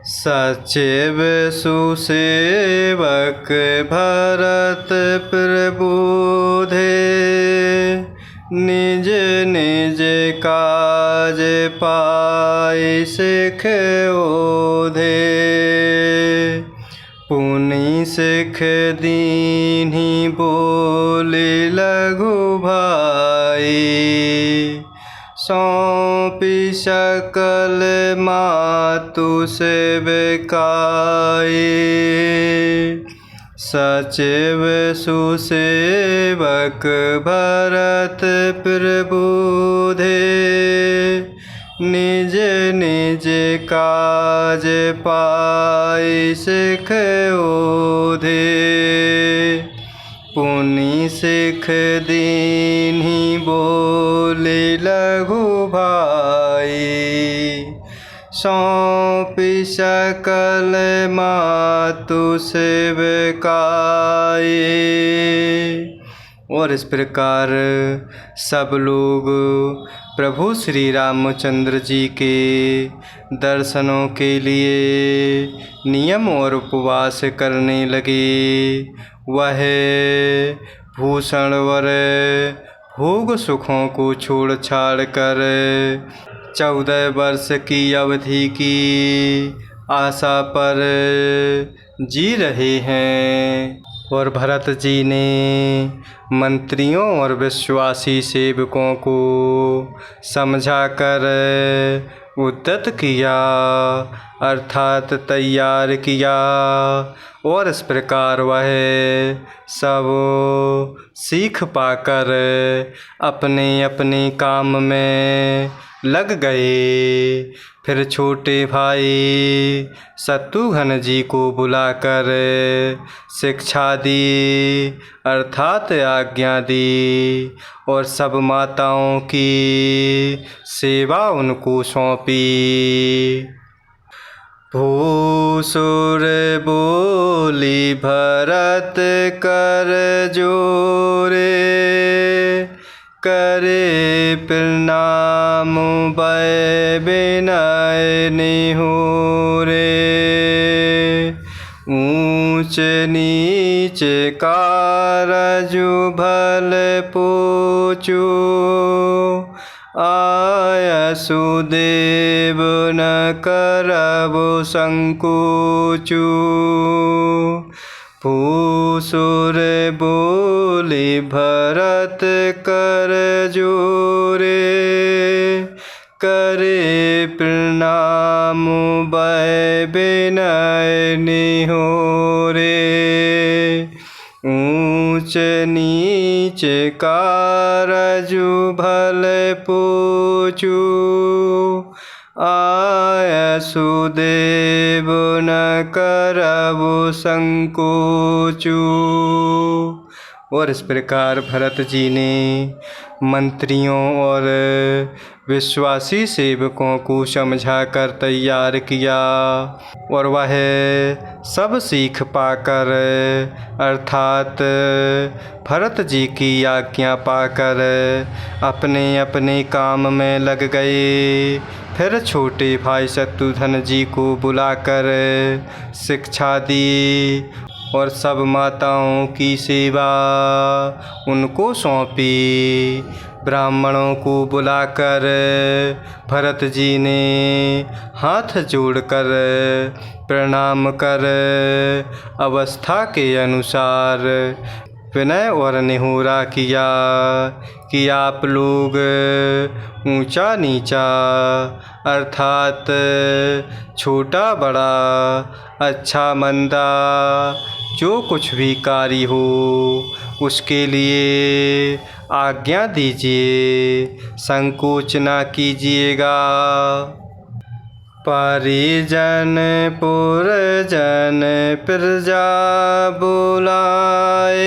सचिव सुसेवक भरत प्रबुधे, निज निज काज पाइ सिख ओधे। पुनि सिख दीन्हि बोले लघु भाई, सौंपी सकल मातु सेवकाई। सचिव सुसेवक भरत प्रबुधे, निज निज काज पाइ सिख ओधे। पुनि सिख दीन्हि बोले लघु भाई, सौंपी सकल मातु सेवकाई। और इस प्रकार सब लोग प्रभु श्री रामचंद्र जी के दर्शनों के लिए नियम और उपवास करने लगे। वह भूषण वर भोग सुखों को छोड़ छाड़ कर 14 वर्ष की अवधि की आशा पर जी रहे हैं। और भरत जी ने मंत्रियों और विश्वासी सेवकों को समझाकर उद्यत किया, अर्थात तैयार किया। और इस प्रकार वह सब सीख पाकर अपने अपने काम में लग गए। फिर छोटे भाई शत्रुघ्न जी को बुलाकर शिक्षा दी, अर्थात आज्ञा दी, और सब माताओं की सेवा उनको सौंपी। भूसुर बोली भरत कर जोरे, करे प्रणाम भय विनय निहुरे। ऊंच नीच कारजु भल पूछू, आयसु देव न करबु संकोचु। भूसुर बोले भरत कर जोरे, करे प्रणाम भय विनय निहोरे। ऊंच नीच कारजु भल पूछू, आयसु देव न करबु संकोचु। और इस प्रकार भरत जी ने मंत्रियों और विश्वासी सेवकों को समझाकर तैयार किया। और वह सब सीख पाकर, अर्थात भरत जी की आज्ञा पाकर अपने अपने काम में लग गए। फिर छोटे भाई शत्रुघ्न जी को बुलाकर शिक्षा दी और सब माताओं की सेवा उनको सौंपी। ब्राह्मणों को बुलाकर भरत जी ने हाथ जोड़कर प्रणाम कर अवस्था के अनुसार विनय और निहोरा किया कि आप लोग ऊंचा नीचा, अर्थात छोटा बड़ा, अच्छा मंदा, जो कुछ भी कार्य हो उसके लिए आज्ञा दीजिए, संकोच ना कीजिएगा। परिजन पुरजन प्रजा बुलाए,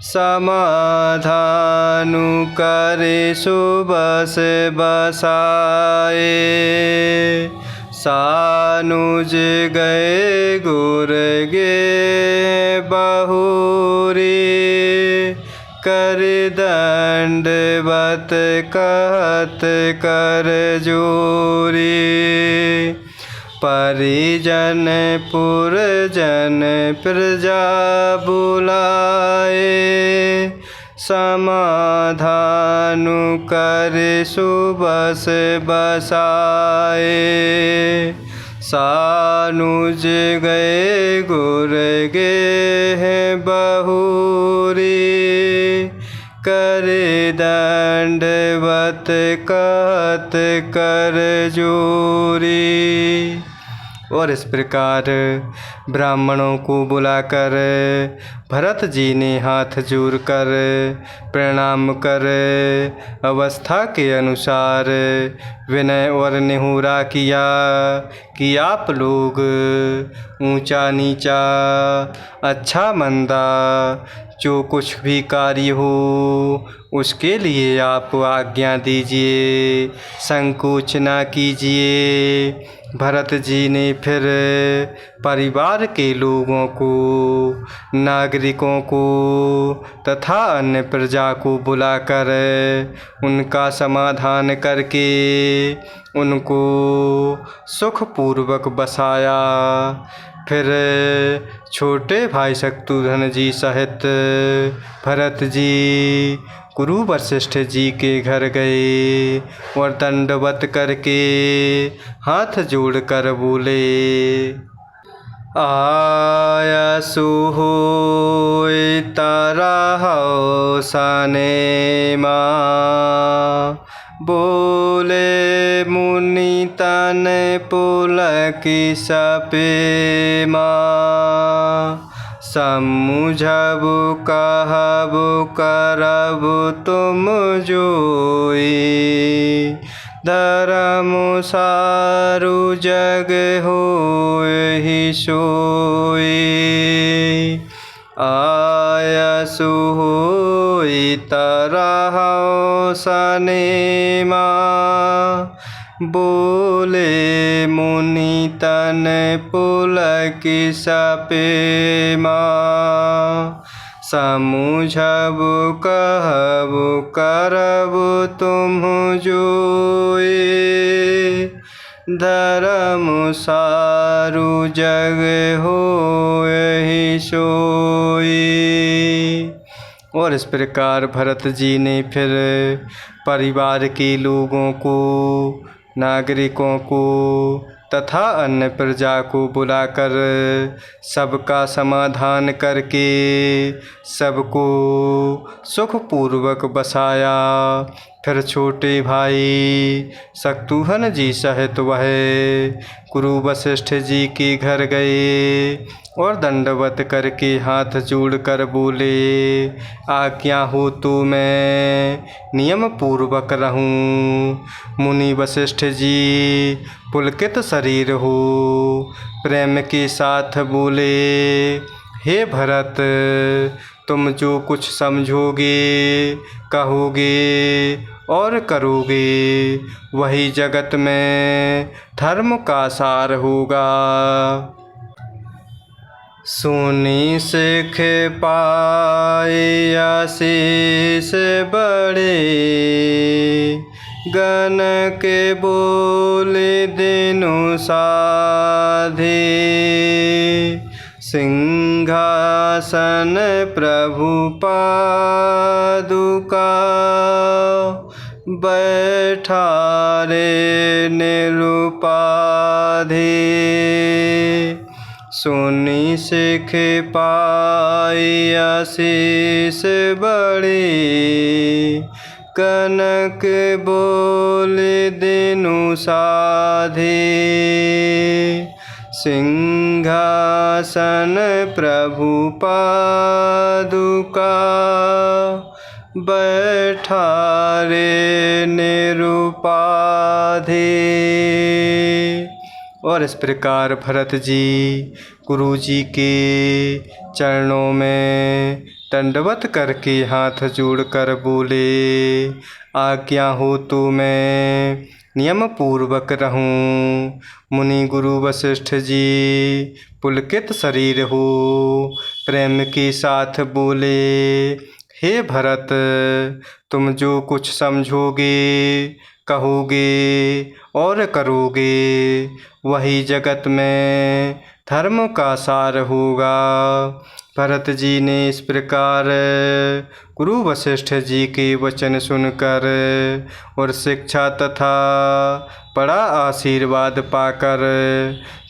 समाधानु करे सुबस बसाए। सानुज गए गुर गे बहुरी, कर दंडवत कहत कर जोरी। परिजन पुरजन प्रजा बुलाए, समाधान कर सुबस बसाए। सानुज गए गुर गे बहुरी, करे दंडवत कहत कर जोरी। और इस प्रकार ब्राह्मणों को बुलाकर भरत जी ने हाथ जोड़कर प्रणाम कर अवस्था के अनुसार विनय और निहोरा किया कि आप लोग ऊंचा नीचा अच्छा मंदा जो कुछ भी कार्य हो उसके लिए आप आज्ञा दीजिए, संकोच ना कीजिए। भरत जी ने फिर परिवार के लोगों को, नागरिकों को तथा अन्य प्रजा को बुलाकर उनका समाधान करके उनको सुखपूर्वक बसाया। फिर छोटे भाई शत्रुघ्न जी सहित भरत जी गुरु वशिष्ठ जी के घर गए और दंडवत करके हाथ जोड़कर बोले, आया सुहोय तारा हो सने माँ, बोले मुनि तन पुलक सपे माँ। समुझब कहब करब तुम जोई, धर्म सारु जग होहि सोई। आयसु होई तरहु सनेमा, बोले मुनि तन पुलक सपेमा। समुझब कहब करब तुम जोई, धर्म सारु जग होहि सोई। और इस प्रकार भरत जी ने फिर परिवार के लोगों को, नागरिकों को तथा अन्य प्रजा को बुलाकर सबका समाधान करके सबको सुखपूर्वक बसाया। फिर छोटे भाई शत्रुघ्न जी सहित वह गुरु वशिष्ठ जी के घर गए और दंडवत करके हाथ जोड़कर बोले, आज्ञा हो तो मैं नियम पूर्वक रहूं। मुनि वशिष्ठ जी पुलकित शरीर हो प्रेम के साथ बोले, हे भरत, तुम जो कुछ समझोगे, कहोगे और करोगे वही जगत में धर्म का सार होगा। सुनी सिख पाए आशीष बड़े, गण के बोले दिनु साधे। सिंहासन प्रभु पादुका, बैठारे निरुपाधि। सुनी सिख पाई आशीष बड़े, कनक बोले दिनु साधे। सिंहासन प्रभु पादुका, बैठारे निरुपाधि। और इस प्रकार भरत जी गुरु जी के चरणों में दंडवत करके हाथ जोड़कर बोले, आज्ञा हो तो मैं नियम पूर्वक रहूं। मुनि गुरु वशिष्ठ जी पुलकित शरीर हो प्रेम के साथ बोले, हे भरत, तुम जो कुछ समझोगे, कहोगे और करोगे, वही जगत में धर्म का सार होगा। भरत जी ने इस प्रकार गुरु वशिष्ठ जी के वचन सुनकर और शिक्षा तथा बड़ा आशीर्वाद पाकर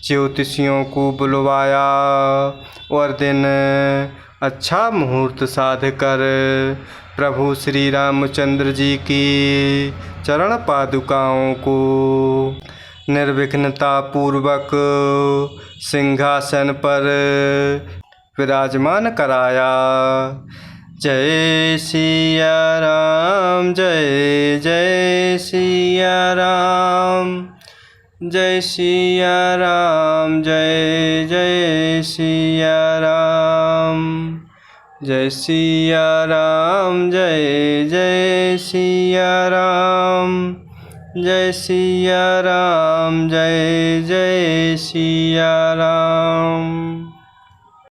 ज्योतिषियों को बुलवाया और दिन अच्छा मुहूर्त साध कर प्रभु श्री रामचंद्र जी की चरण पादुकाओं को निर्विघ्नता पूर्वक सिंहासन पर विराजमान कराया। जय सिया राम, जय जय सिया राम, जय सिया राम, जय जय सिया राम, जय सिया राम, जय जय सिया राम, जय सिया राम, जय जय सिया राम।